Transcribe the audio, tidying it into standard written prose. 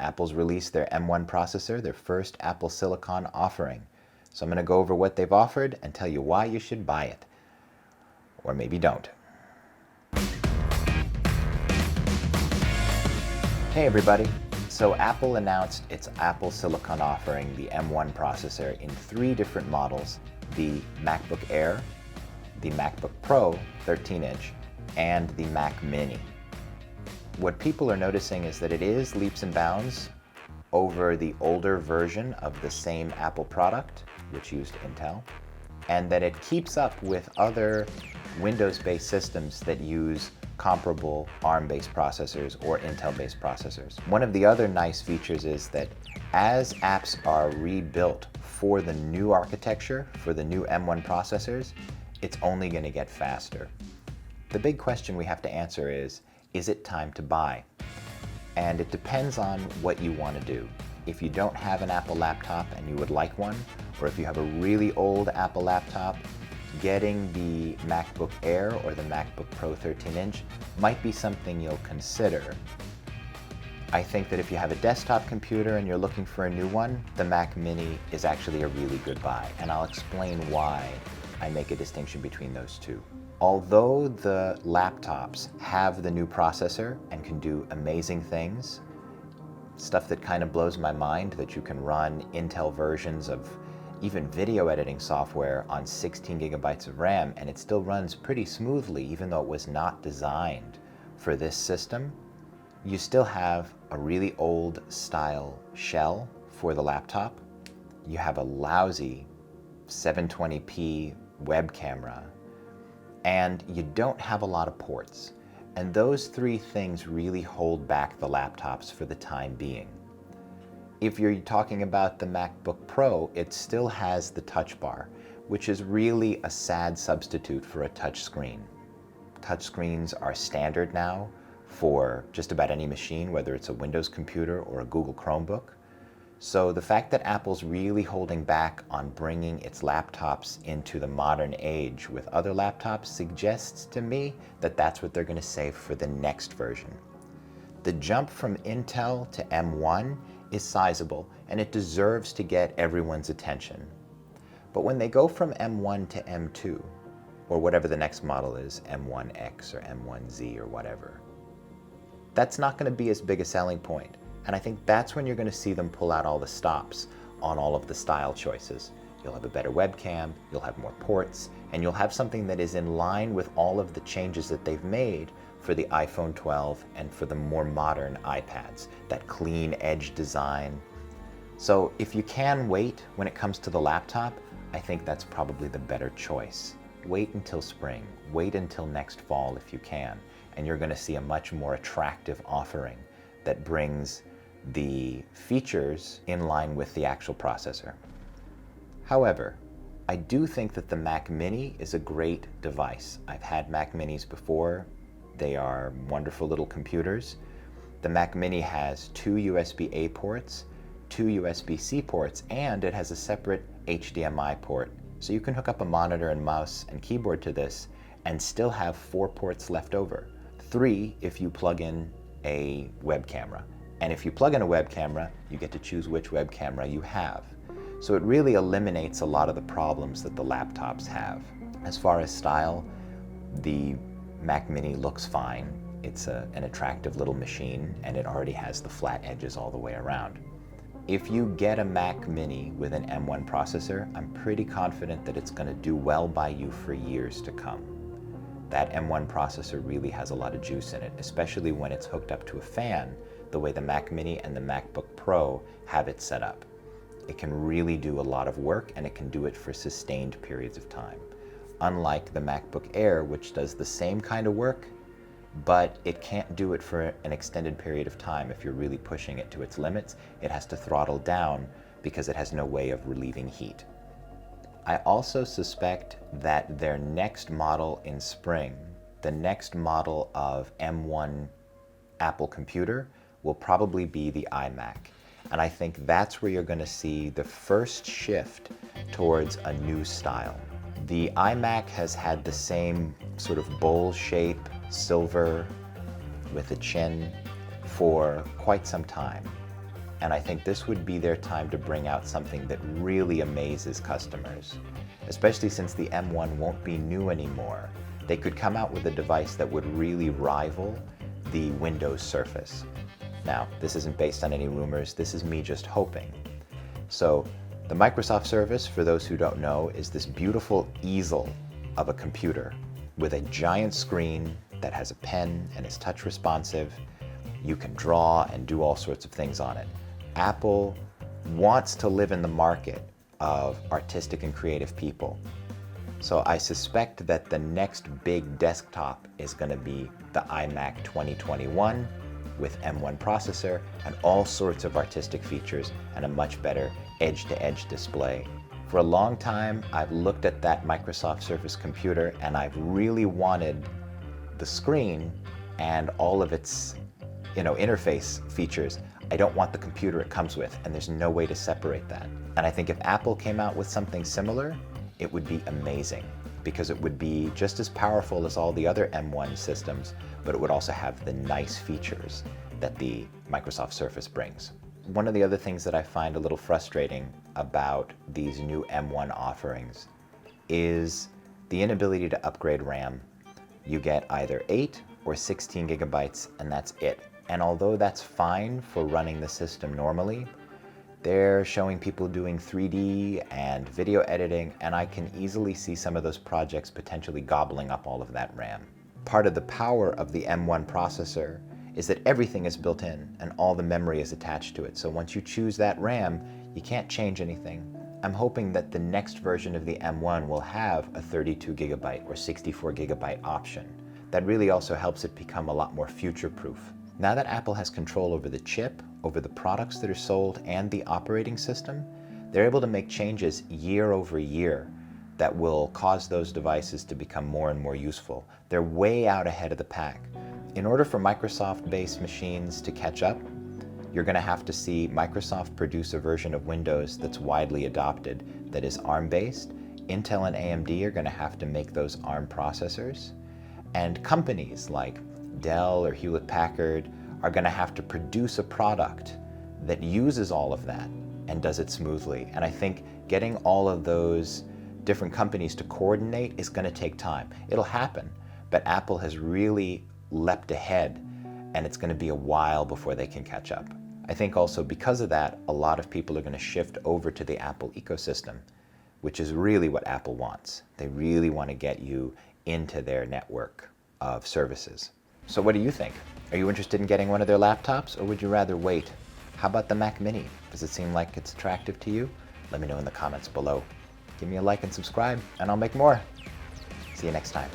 Apple's released their M1 processor, their first Apple Silicon offering. So I'm going to go over what they've offered and tell you why you should buy it. Or maybe don't. Hey everybody. So Apple announced its Apple Silicon offering, the M1 processor, in 3 different models: the MacBook Air, the MacBook Pro 13-inch, and the Mac Mini. What people are noticing is that it is leaps and bounds over the older version of the same Apple product, which used Intel, and that it keeps up with other Windows-based systems that use comparable ARM-based processors or Intel-based processors. One of the other nice features is that as apps are rebuilt for the new architecture, for the new M1 processors, it's only going to get faster. The big question we have to answer is it time to buy? And it depends on what you want to do. If you don't have an Apple laptop and you would like one, or if you have a really old Apple laptop, getting the MacBook Air or the MacBook Pro 13-inch might be something you'll consider. I think that if you have a desktop computer and you're looking for a new one, the Mac Mini is actually a really good buy, and I'll explain why I make a distinction between those two. Although the laptops have the new processor and can do amazing things, stuff that kind of blows my mind, that you can run Intel versions of even video editing software on 16 gigabytes of RAM, and it still runs pretty smoothly even though it was not designed for this system, you still have a really old style shell for the laptop. You have a lousy 720p web camera, and you don't have a lot of ports. And those 3 things really hold back the laptops for the time being. If you're talking about the MacBook Pro, it still has the touch bar, which is really a sad substitute for a touch screen. Touch screens are standard now for just about any machine, whether it's a Windows computer or a Google Chromebook. So the fact that Apple's really holding back on bringing its laptops into the modern age with other laptops suggests to me that that's what they're going to save for the next version. The jump from Intel to M1 is sizable, and it deserves to get everyone's attention. But when they go from M1 to M2, or whatever the next model is, M1X or M1Z or whatever, that's not going to be as big a selling point. And I think that's when you're going to see them pull out all the stops on all of the style choices. You'll have a better webcam, you'll have more ports, and you'll have something that is in line with all of the changes that they've made for the iPhone 12 and for the more modern iPads, that clean edge design. So if you can wait when it comes to the laptop, I think that's probably the better choice. Wait until spring, wait until next fall if you can, and you're going to see a much more attractive offering that brings the features in line with the actual processor. However, I do think that the Mac Mini is a great device. I've had Mac Minis before. They are wonderful little computers. The Mac Mini has 2 USB-A ports, 2 USB-C ports, and it has a separate HDMI port. So you can hook up a monitor and mouse and keyboard to this and still have 4 ports left over. 3 if you plug in a web camera. And if you plug in a web camera, you get to choose which web camera you have. So it really eliminates a lot of the problems that the laptops have. As far as style, the Mac Mini looks fine. It's an attractive little machine, and it already has the flat edges all the way around. If you get a Mac Mini with an M1 processor, I'm pretty confident that it's going to do well by you for years to come. That M1 processor really has a lot of juice in it, especially when it's hooked up to a fan, the way the Mac Mini and the MacBook Pro have it set up. It can really do a lot of work, and it can do it for sustained periods of time. Unlike the MacBook Air, which does the same kind of work, but it can't do it for an extended period of time. If you're really pushing it to its limits, it has to throttle down because it has no way of relieving heat. I also suspect that their next model in spring, the next model of M1 Apple computer, will probably be the iMac. And I think that's where you're going to see the first shift towards a new style. The iMac has had the same sort of bowl shape, silver with a chin, for quite some time. and I think this would be their time to bring out something that really amazes customers. Especially since the M1 won't be new anymore. They could come out with a device that would really rival the Windows Surface. Now, this isn't based on any rumors, this is me just hoping. So, the Microsoft Surface, for those who don't know, is this beautiful easel of a computer with a giant screen that has a pen and is touch responsive. You can draw and do all sorts of things on it. Apple wants to live in the market of artistic and creative people. So I suspect that the next big desktop is going to be the iMac 2021 with M1 processor and all sorts of artistic features and a much better edge-to-edge display. For a long time, I've looked at that Microsoft Surface computer and I've really wanted the screen and all of its interface features. I don't want the computer it comes with, and there's no way to separate that. And I think if Apple came out with something similar, it would be amazing, because it would be just as powerful as all the other M1 systems, but it would also have the nice features that the Microsoft Surface brings. One of the other things that I find a little frustrating about these new M1 offerings is the inability to upgrade RAM. You get either 8 or 16 gigabytes, and that's it. And although that's fine for running the system normally, they're showing people doing 3D and video editing, and I can easily see some of those projects potentially gobbling up all of that RAM. Part of the power of the M1 processor is that everything is built in and all the memory is attached to it. So once you choose that RAM, you can't change anything. I'm hoping that the next version of the M1 will have a 32 gigabyte or 64 gigabyte option. That really also helps it become a lot more future-proof. Now that Apple has control over the chip, over the products that are sold, and the operating system, they're able to make changes year over year that will cause those devices to become more and more useful. They're way out ahead of the pack. In order for Microsoft-based machines to catch up, you're going to have to see Microsoft produce a version of Windows that's widely adopted, that is ARM-based. Intel and AMD are going to have to make those ARM processors. And companies like Dell or Hewlett-Packard are going to have to produce a product that uses all of that and does it smoothly. And I think getting all of those different companies to coordinate is going to take time. It'll happen, but Apple has really leapt ahead, and it's going to be a while before they can catch up. I think also because of that, a lot of people are going to shift over to the Apple ecosystem, which is really what Apple wants. They really want to get you into their network of services. So what do you think? Are you interested in getting one of their laptops, or would you rather wait? How about the Mac Mini? Does it seem like it's attractive to you? Let me know in the comments below. Give me a like and subscribe, and I'll make more. See you next time.